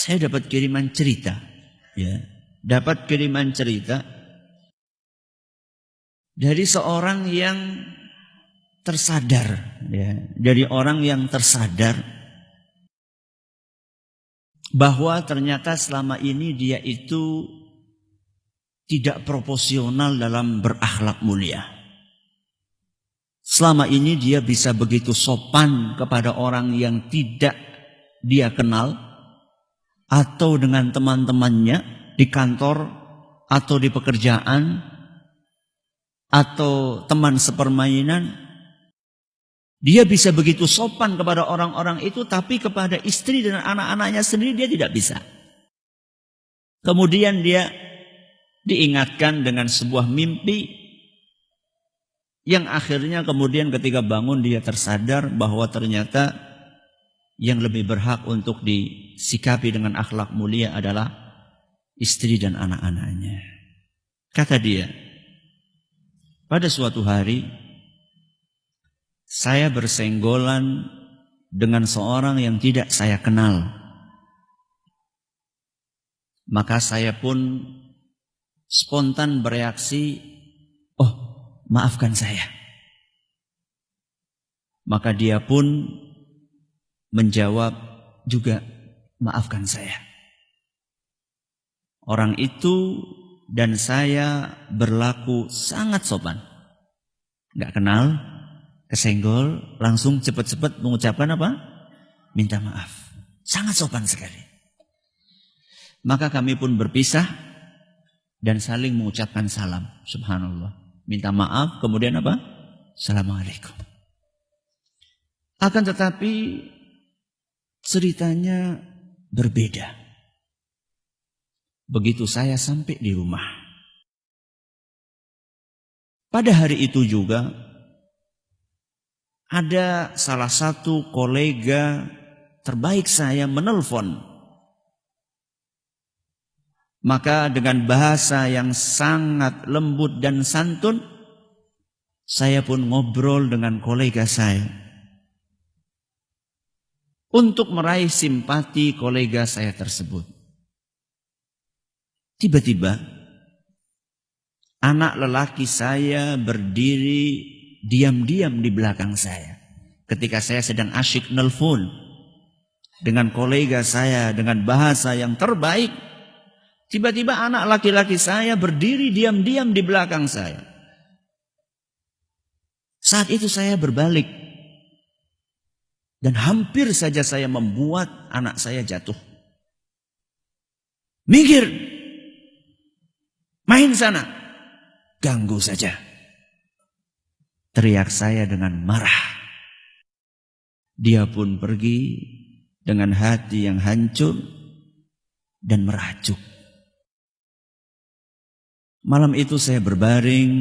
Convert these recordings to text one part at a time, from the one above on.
saya dapat kiriman cerita, ya, dapat kiriman cerita dari seorang yang tersadar, ya, dari orang yang tersadar bahwa ternyata selama ini dia itu tidak proporsional dalam berakhlak mulia. Selama ini dia bisa begitu sopan kepada orang yang tidak dia kenal, atau dengan teman-temannya di kantor atau di pekerjaan atau teman sepermainan. Dia bisa begitu sopan kepada orang-orang itu, tapi kepada istri dan anak-anaknya sendiri dia tidak bisa. Kemudian dia diingatkan dengan sebuah mimpi yang akhirnya kemudian ketika bangun dia tersadar bahwa ternyata yang lebih berhak untuk disikapi dengan akhlak mulia adalah istri dan anak-anaknya. Kata dia, pada suatu hari saya bersenggolan dengan seorang yang tidak saya kenal. Maka saya pun spontan bereaksi, oh, maafkan saya. Maka dia pun menjawab juga, maafkan saya. Orang itu dan saya berlaku sangat sopan. Gak kenal, kesenggol, langsung cepat-cepat mengucapkan apa? Minta maaf. Sangat sopan sekali. Maka kami pun berpisah dan saling mengucapkan salam. Subhanallah. Minta maaf, kemudian apa? Assalamualaikum. Akan tetapi ceritanya berbeda. Begitu saya sampai di rumah. Pada hari itu juga ada salah satu kolega terbaik saya menelpon. Maka dengan bahasa yang sangat lembut dan santun, saya pun ngobrol dengan kolega saya untuk meraih simpati kolega saya tersebut. Tiba-tiba anak lelaki saya berdiri diam-diam di belakang saya. Ketika saya sedang asyik nelpon dengan kolega saya dengan bahasa yang terbaik, tiba-tiba anak laki-laki saya berdiri diam-diam di belakang saya. Saat itu saya berbalik dan hampir saja saya membuat anak saya jatuh. Minggir, main sana, ganggu saja. Teriak saya dengan marah. Dia pun pergi dengan hati yang hancur dan merajuk. Malam itu saya berbaring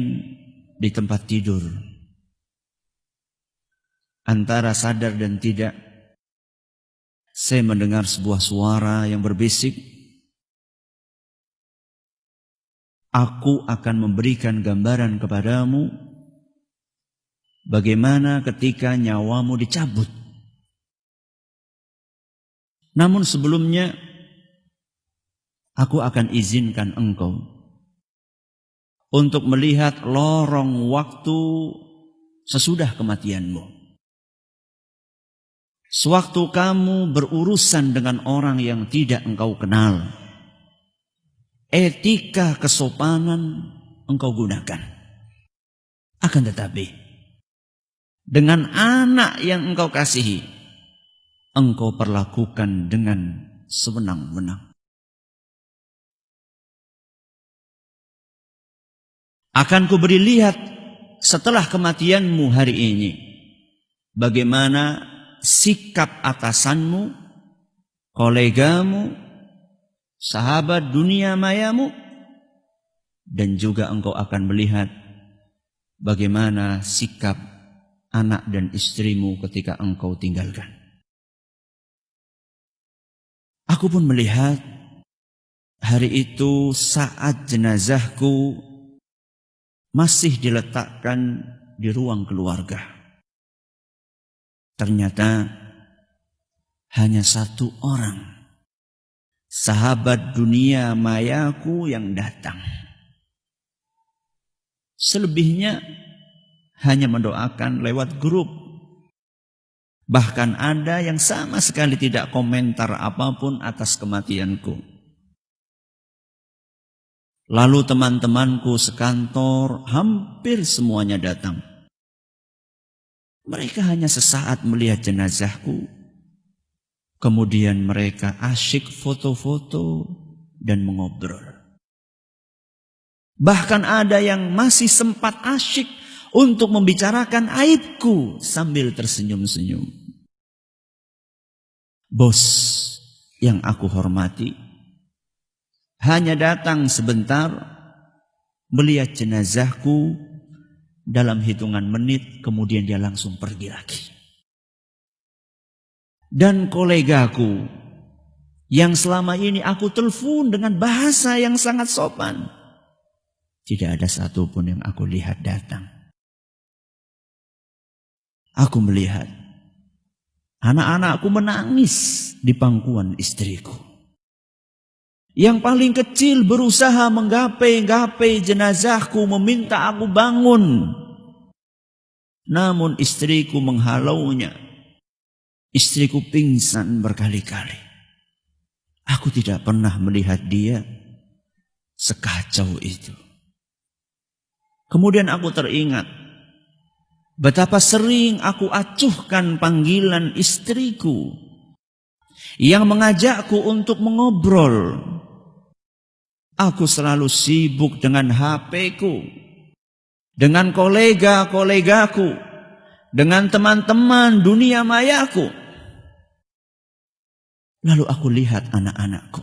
di tempat tidur. Antara sadar dan tidak, saya mendengar sebuah suara yang berbisik, aku akan memberikan gambaran kepadamu bagaimana ketika nyawamu dicabut. Namun sebelumnya, aku akan izinkan engkau untuk melihat lorong waktu sesudah kematianmu. Sewaktu kamu berurusan dengan orang yang tidak engkau kenal, etika kesopanan engkau gunakan. Akan tetapi, dengan anak yang engkau kasihi, engkau perlakukan dengan sewenang-wenang. Akan kuberi lihat setelah kematianmu hari ini, bagaimana sikap atasanmu, kolegamu, sahabat dunia mayamu, dan juga engkau akan melihat bagaimana sikap anak dan istrimu ketika engkau tinggalkan. Aku pun melihat hari itu saat jenazahku masih diletakkan di ruang keluarga. Ternyata hanya satu orang sahabat dunia mayaku yang datang. Selebihnya hanya mendoakan lewat grup. Bahkan ada yang sama sekali tidak komentar apapun atas kematianku. Lalu teman-temanku sekantor hampir semuanya datang. Mereka hanya sesaat melihat jenazahku. Kemudian mereka asyik foto-foto dan mengobrol. Bahkan ada yang masih sempat asyik untuk membicarakan aibku sambil tersenyum-senyum. Bos yang aku hormati hanya datang sebentar, melihat jenazahku dalam hitungan menit, kemudian dia langsung pergi lagi. Dan kolegaku yang selama ini aku telepon dengan bahasa yang sangat sopan, tidak ada satupun yang aku lihat datang. Aku melihat anak-anakku menangis di pangkuan istriku. Yang paling kecil berusaha menggapai-gapai jenazahku, meminta aku bangun. Namun istriku menghalaunya. Istriku pingsan berkali-kali. Aku tidak pernah melihat dia sekacau itu. Kemudian aku teringat betapa sering aku acuhkan panggilan istriku yang mengajakku untuk mengobrol. Aku selalu sibuk dengan HP-ku, dengan kolega-kolegaku, dengan teman-teman dunia mayaku. Lalu aku lihat anak-anakku.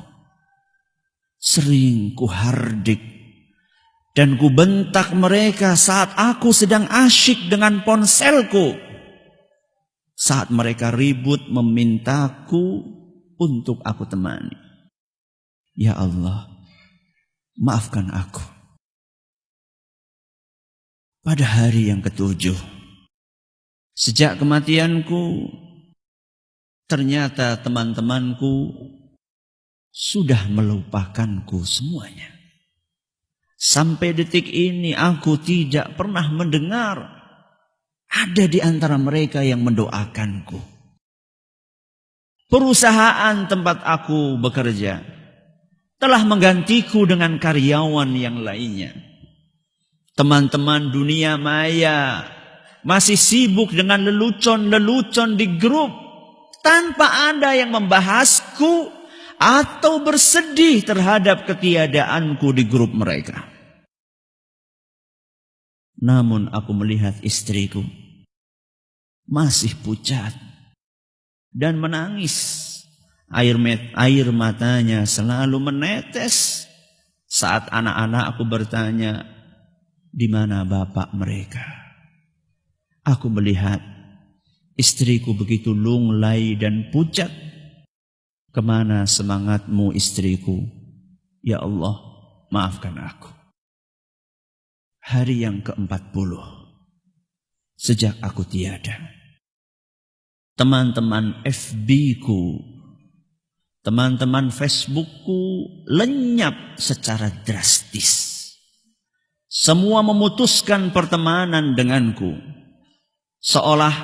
Sering ku hardik dan ku bentak mereka saat aku sedang asyik dengan ponselku. Saat mereka ribut memintaku untuk aku temani. Ya Allah, maafkan aku. Pada hari yang ke-7, sejak kematianku, ternyata teman-temanku sudah melupakanku semuanya. Sampai detik ini aku tidak pernah mendengar ada di antara mereka yang mendoakanku. Perusahaan tempat aku bekerja telah menggantiku dengan karyawan yang lainnya. Teman-teman dunia maya masih sibuk dengan lelucon-lelucon di grup tanpa ada yang membahasku atau bersedih terhadap ketiadaanku di grup mereka. Namun aku melihat istriku masih pucat dan menangis. Air matanya selalu menetes saat anak-anakku bertanya, di mana bapak mereka? Aku melihat istriku begitu lunglai dan pucat. Kemana semangatmu istriku? Ya Allah, maafkan aku. Hari yang ke-40 sejak aku tiada. Teman-teman FB-ku, teman-teman Facebookku lenyap secara drastis. Semua memutuskan pertemanan denganku. Seolah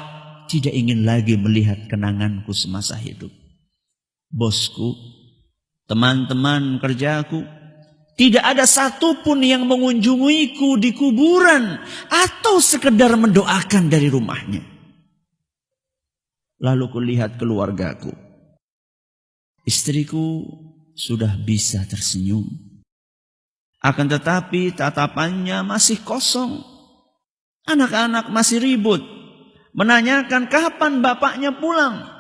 tidak ingin lagi melihat kenanganku semasa hidup. Bosku, teman-teman kerjaku, tidak ada satupun yang mengunjungiku di kuburan atau sekedar mendoakan dari rumahnya. Lalu kulihat keluargaku. Istriku sudah bisa tersenyum. Akan tetapi tatapannya masih kosong. Anak-anak masih ribut, menanyakan kapan bapaknya pulang.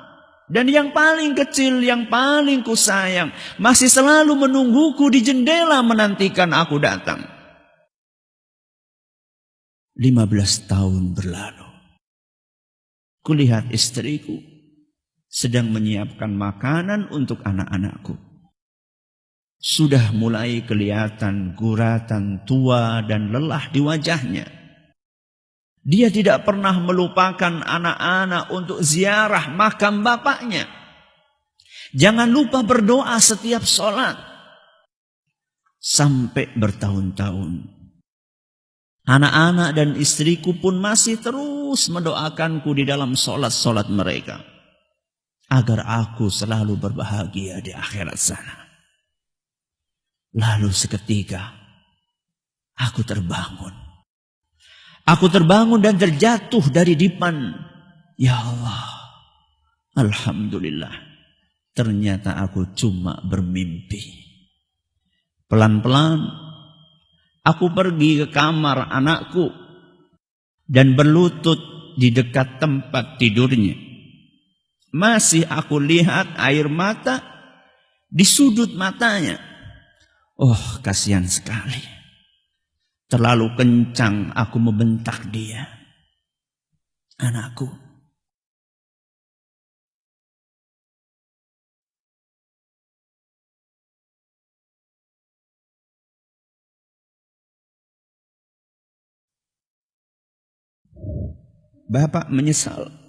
Dan yang paling kecil, yang paling kusayang, masih selalu menungguku di jendela menantikan aku datang. 15 tahun berlalu. Kulihat istriku sedang menyiapkan makanan untuk anak-anakku. Sudah mulai kelihatan guratan tua dan lelah di wajahnya. Dia tidak pernah melupakan anak-anak untuk ziarah makam bapaknya. Jangan lupa berdoa setiap sholat. Sampai bertahun-tahun. Anak-anak dan istriku pun masih terus mendoakanku di dalam sholat-sholat mereka. Agar aku selalu berbahagia di akhirat sana. Lalu seketika aku terbangun. Aku terbangun dan terjatuh dari dipan. Ya Allah, alhamdulillah. Ternyata aku cuma bermimpi. Pelan-pelan aku pergi ke kamar anakku dan berlutut di dekat tempat tidurnya. Masih aku lihat air mata di sudut matanya. Oh, kasihan sekali. Terlalu kencang aku membentak dia. Anakku, Bapak menyesal.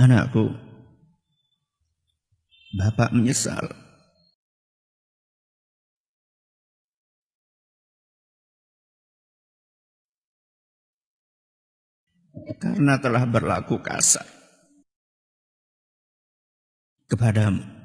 Anakku, Bapak menyesal. Karena telah berlaku kasar kepadamu.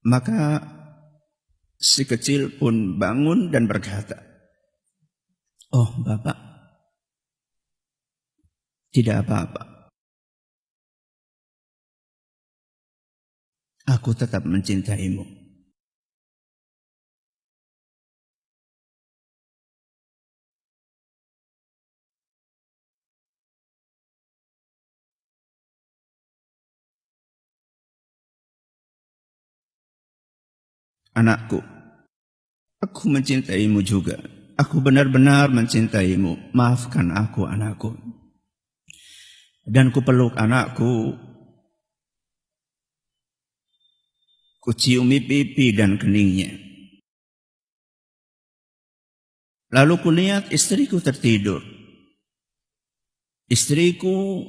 Maka si kecil pun bangun dan berkata, "Oh Bapak, tidak apa-apa. Aku tetap mencintaimu." Anakku, aku mencintaimu juga. Aku benar-benar mencintaimu. Maafkan aku, anakku. Dan kupeluk anakku. Kuciumi pipi dan keningnya. Lalu kulihat istriku tertidur. Istriku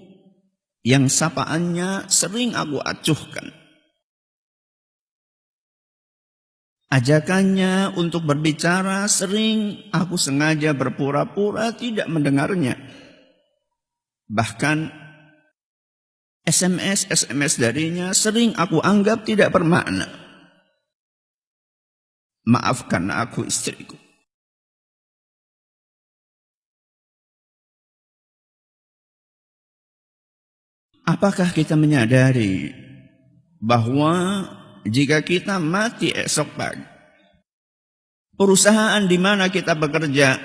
yang sapaannya sering aku acuhkan. Ajakannya untuk berbicara sering aku sengaja berpura-pura tidak mendengarnya. Bahkan SMS darinya sering aku anggap tidak bermakna. Maafkan aku, istriku. Apakah kita menyadari bahwa jika kita mati esok pagi, perusahaan di mana kita bekerja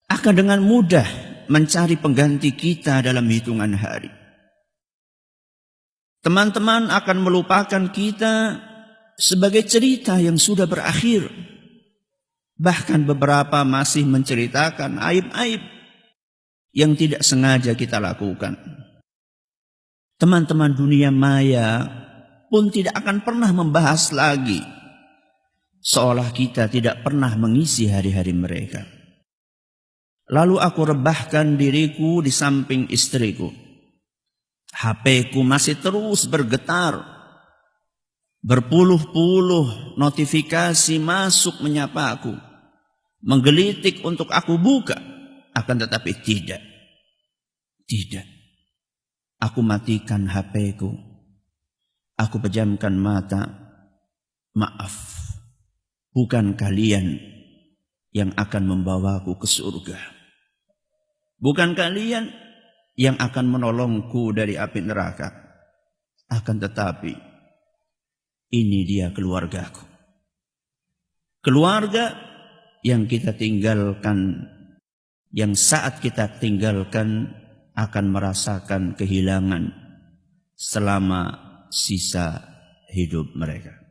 akan dengan mudah mencari pengganti kita dalam hitungan hari. Teman-teman akan melupakan kita sebagai cerita yang sudah berakhir. Bahkan beberapa masih menceritakan aib-aib yang tidak sengaja kita lakukan. Teman-teman dunia maya pun tidak akan pernah membahas lagi, seolah kita tidak pernah mengisi hari-hari mereka. Lalu aku rebahkan diriku di samping istriku. HP-ku masih terus bergetar. Berpuluh-puluh notifikasi masuk menyapa aku. Menggelitik untuk aku buka. Akan tetapi tidak. Tidak. Aku matikan HP-ku. Aku pejamkan mata. Maaf. Bukan kalian yang akan membawaku ke surga. Bukan kalian yang akan menolongku dari api neraka. Akan tetapi, ini dia keluargaku. Keluarga yang kita tinggalkan, yang saat kita tinggalkan akan merasakan kehilangan selama sisa hidup mereka.